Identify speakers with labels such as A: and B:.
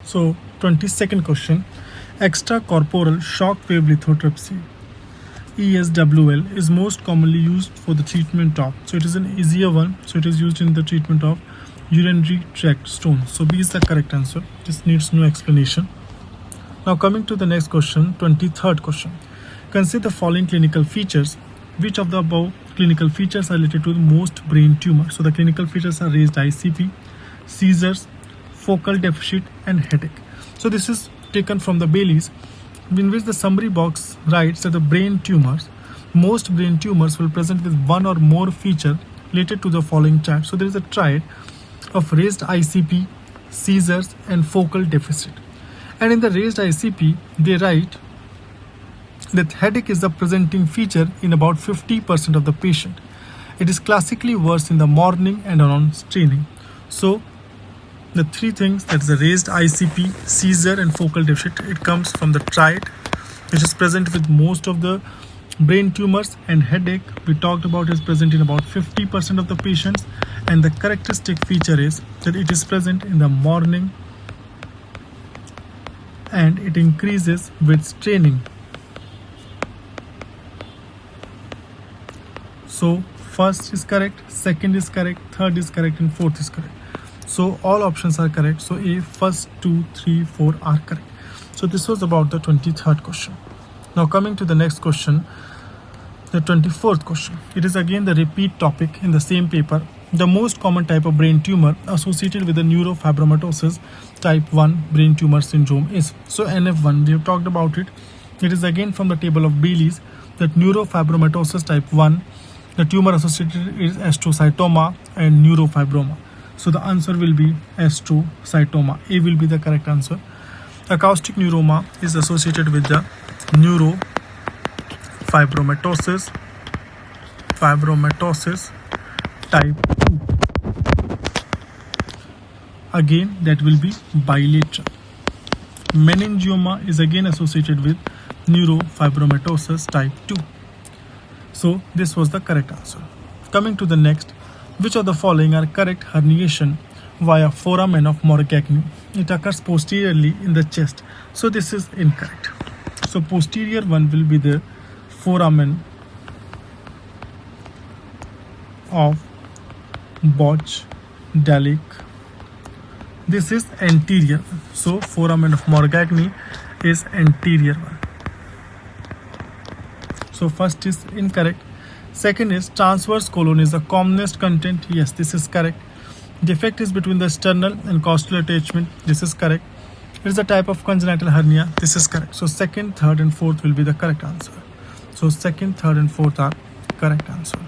A: So 22nd question, extracorporeal shock wave lithotripsy ESWL is most commonly used for the treatment of, so it is an easier one, so it is used in the treatment of urinary tract stones. So B is the correct answer. This needs no explanation. Now coming to the next question, 23rd question. Consider the following clinical features. Which of the above clinical features are related to the most brain tumor? So the clinical features are raised ICP, seizures, focal deficit and headache. So this is taken from the Bailey's, in which the summary box writes that most brain tumors will present with one or more feature related to the following triad. So there is a triad of raised ICP, seizures and focal deficit. And in the raised ICP, they write that headache is the presenting feature in about 50% of the patient. It is classically worse in the morning and around straining. So the three things, that is the raised ICP, seizure and focal deficit, it comes from the triad which is present with most of the brain tumors, and headache we talked about is present in about 50% of the patients, and the characteristic feature is that it is present in the morning and it increases with straining. So first is correct, second is correct, third is correct and fourth is correct. So all options are correct. So A, first, 2, 3, 4 are correct. So this was about the 23rd question. Now coming to the next question, the 24th question. It is again the repeat topic in the same paper. The most common type of brain tumor associated with the neurofibromatosis type 1 brain tumor syndrome is. So NF1, we have talked about it. It is again from the table of Bailey's that neurofibromatosis type 1, the tumor associated is astrocytoma and neurofibroma. So the answer will be astrocytoma. A will be the correct answer. Acoustic neuroma is associated with the neurofibromatosis type 2. Again, that will be bilateral. Meningioma is again associated with neurofibromatosis type 2. So this was the correct answer. Coming to the next, which of the following are correct herniation via foramen of Morgagni? It occurs posteriorly in the chest. So this is incorrect. So posterior one will be the foramen of Bochdalic. This is anterior. So foramen of Morgagni is anterior one. So first is incorrect. Second is transverse colon is the commonest content. Yes, this is correct. Defect is between the sternal and costal attachment. This is correct. It is a type of congenital hernia. This is correct. So second, third and fourth will be the correct answer. So second, third and fourth are correct answer.